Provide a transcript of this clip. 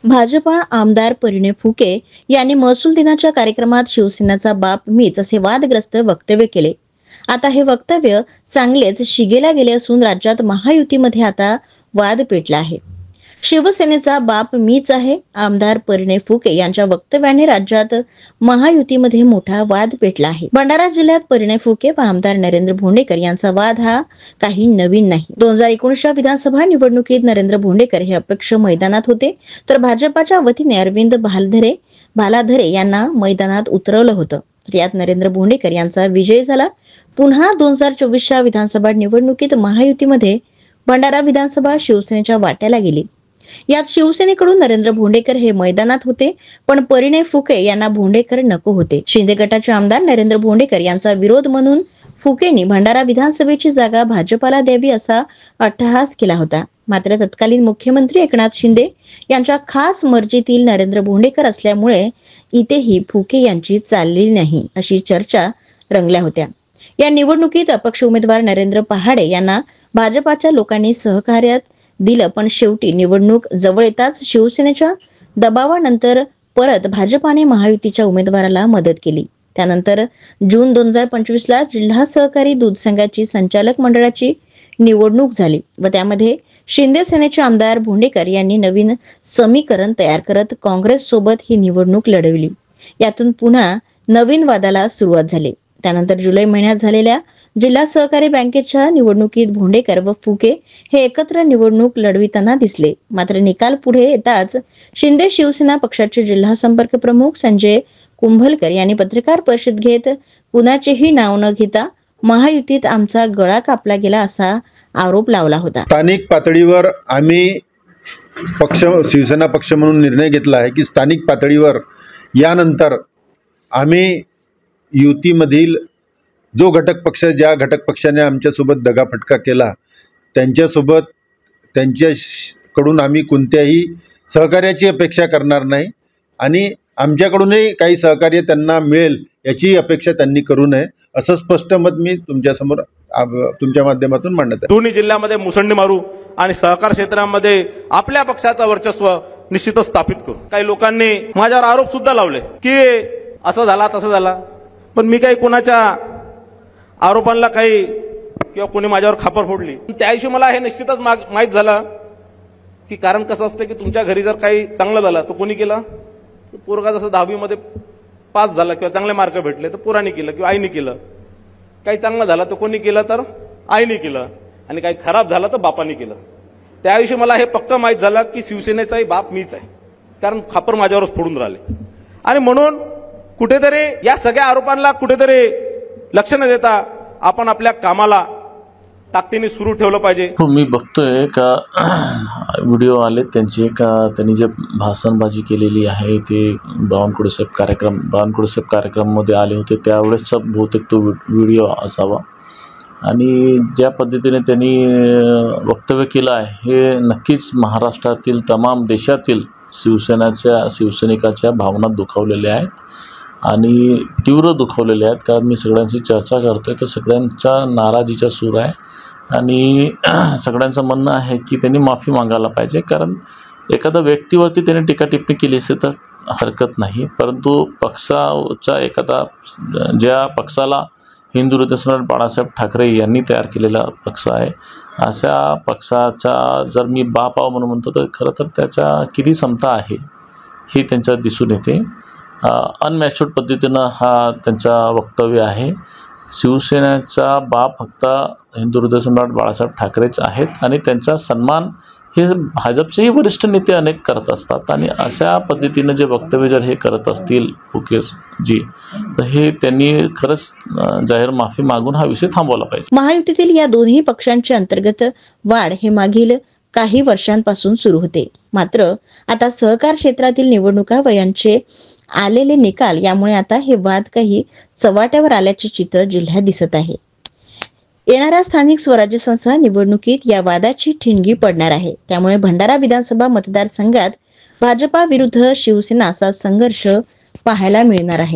भाजपा आमदार परिणय फुके यांनी महसूल दिनाच्या कार्यक्रमात शिवसेनेचा बाप मीच असे वादग्रस्त वक्तव्य केले। आता हे वक्तव्य चांगलेच शिगेला गेले असून राज्यात महायुतीमध्ये आता वाद पेटला आहे। शिवसेनेचा बाप मीच आहे, आमदार परिणय फुके यांच्या वक्तव्याने राज्यात महायुतीमध्ये मोठा वाद पेटला आहे। भंडारा जिल्ह्यात परिणय फुके व आमदार नरेंद्र भोंडेकर यांचा वाद हा काही नवीन नाही। 2019च्या विधानसभा निवडणुकीत नरेंद्र भोंडेकर हे अपक्ष मैदानात होते, तर भाजपाच्या वतीने अरविंद भालाधरे यांना मैदानात उतरवलं होतं। यात नरेंद्र भोंडेकर यांचा विजय झाला। पुन्हा 2024च्या विधानसभा निवडणुकीत महायुतीमध्ये भंडारा विधानसभा शिवसेनेच्या वाट्याला गेली। यात शिवसेनेकडून नरेंद्र भोंडेकर हे मैदानात होते, पण परिणय फुके यांना भोंडेकर नको होते। शिंदे गटाचे आमदार नरेंद्र भोंडेकर यांचा विरोध म्हणून फुकेंनी भंडारा विधानसभेची जागा भाजपाला द्यावी असा अट्टहास केला होता। मात्र तत्कालीन मुख्यमंत्री एकनाथ शिंदे यांच्या खास मर्जीतील नरेंद्र भोंडेकर असल्यामुळे इथेही फुके यांची चालली नाही अशी चर्चा रंगल्या होत्या। या निवडणुकीत अपक्ष उमेदवार नरेंद्र पहाडे यांना भाजपाच्या लोकांनी सहकार्यात दिलं, पण शेवटी निवडणूक जवळ येताच शिवसेनेच्या दबावानंतर परत भाजपाने महायुतीच्या उमेदवाराला मदत केली। त्यानंतर जून 2025ला जिल्हा सहकारी दूध संघाची संचालक मंडळाची निवडणूक झाली व त्यामध्ये शिंदे सेनेचे आमदार भोंडेकर यांनी नवीन समीकरण तयार करत काँग्रेस सोबत ही निवडणूक लढवली। यातून पुन्हा नवीन वादाला सुरुवात झाली। त्यानंतर जुलै महिन्यात झालेल्या जिल्हा सहकारी बँकेच्या निवडणुकीत भोंडेकर व फुके हे एकत्र निवडणूक लढविताना दिसले। मात्र निकाल पुढे येताच शिंदे शिवसेना पक्षाचे जिल्हा संपर्क प्रमुख संजय कुंभलकर यांनी पत्रकार परिषद घेत कुणाचेही नाव न घेता महायुतीत आमचा गळा कापला गेला असा आरोप लावला होता। स्थानिक पातळीवर आम्ही शिवसेना पक्ष म्हणून निर्णय घेतला आहे की स्थानिक पातळीवर यानंतर आम्ही युतीमधील जो घटक पक्ष ज्या घटक पक्षाने आमच्यासोबत दगाफटका केला त्यांच्याकडून आम्ही कोणत्याही सहकार्याची अपेक्षा करणार नाही आणि आमच्याकडूनही काही सहकार्य त्यांना मिळेल याची अपेक्षा त्यांनी करू नये असं स्पष्ट मत मी तुमच्यासमोर तुमच्या माध्यमातून मांडत आहे। दोन्ही जिल्ह्यामध्ये मुसंडी मारू आणि सहकार क्षेत्रामध्ये आपल्या पक्षाचं वर्चस्व निश्चितच स्थापित करू। काही लोकांनी माझ्यावर आरोप सुद्धा लावले की असं झाला तसं झाला, पण मी काही कोणाच्या आरोपांना काही किंवा कोणी माझ्यावर खापर फोडली त्या दिवशी मला हे निश्चितच माहीत झालं की कारण कसं असतं की तुमच्या घरी जर काही चांगलं झालं तर कोणी केलं, पोरगा जसं 10वी मध्ये पास झाला किंवा चांगले मार्क भेटले तर पोराने केलं किंवा आईने केलं, काही चांगलं झालं तर कोणी केलं तर आईने केलं आणि काही खराब झालं तर बापाने केलं। त्या दिवशी मला हे पक्का माहीत झालं की शिवसेनेचाही बाप मीच आहे, कारण खापर माझ्यावरच फोडून राहिले। आणि म्हणून कुठेतरी या सगळ्या आरोपांना कुठेतरी लक्ष न देता आपण आपल्या कामाला ताकदीने सुरू ठेवलं पाहिजे। हो, मी बघतोय का व्हिडिओ आले त्यांचे का त्यांनी जे भाषणबाजी केलेली आहे ते बावनकुळे साहेब कार्यक्रममध्ये आले होते त्यावेळेसचा बहुतेक तो व्हिडिओ असावा आणि ज्या पद्धतीने त्यांनी वक्तव्य केलं आहे हे नक्कीच महाराष्ट्रातील तमाम देशातील शिवसैनिकाच्या भावना दुखावलेल्या आहेत आणि तीव्र दुखावलेले आहेत। कारण मी सगळ्यांशी चर्चा करतोय तर सगळ्यांचा नाराजीचा सूर आहे आणि सगळ्यांचं म्हणणं आहे की त्यांनी माफी मागायला पाहिजे, कारण एखाद्या व्यक्तीवरती त्यांनी टीका टिप्पणी केली असेल तर हरकत नाही, परंतु पक्षाच्या ज्या पक्षाला हिंदू हृदय सम्राट बाळासाहेब ठाकरे यांनी तयार केलेला पक्ष आहे अशा पक्षाचा जर मी बाप म्हणून म्हणतो तर खरं तर त्याच्या किती क्षमता आहे हे त्यांच्यात दिसून येते। अनमॅच्युअर्ड पद्धतीनं हा त्यांचा वक्तव्य आहे। शिवसेनेचा बाप फक्त हिंदू हृदय सम्राट बाळासाहेब ठाकरेच आहेत आणि त्यांचा सन्मान हे भाजपचेही वरिष्ठ नेते अनेक करत असतात आणि अशा पद्धतीनं जे वक्तव्य जर हे करत असतील फुकेजी तर हे त्यांनी खरंच जाहीर माफी मागून हा विषय थांबवला पाहिजे। महायुतीतील या दोन्ही पक्षांचे अंतर्गत वाढ हे मागील काही वर्षांपासून सुरू होते, मात्र आता सहकार क्षेत्रातील निवडणुका व यांचे आलेले निकाल यामुळे आता हे वाद काही चव्हाट्यावर आल्याचे चित्र जिल्ह्यात दिसत आहे। येणाऱ्या स्थानिक स्वराज्य संस्था निवडणुकीत या वादाची ठिणगी पडणार आहे, त्यामुळे भंडारा विधानसभा मतदारसंघात भाजपा विरुद्ध शिवसेना असा संघर्ष पाहायला मिळणार आहे।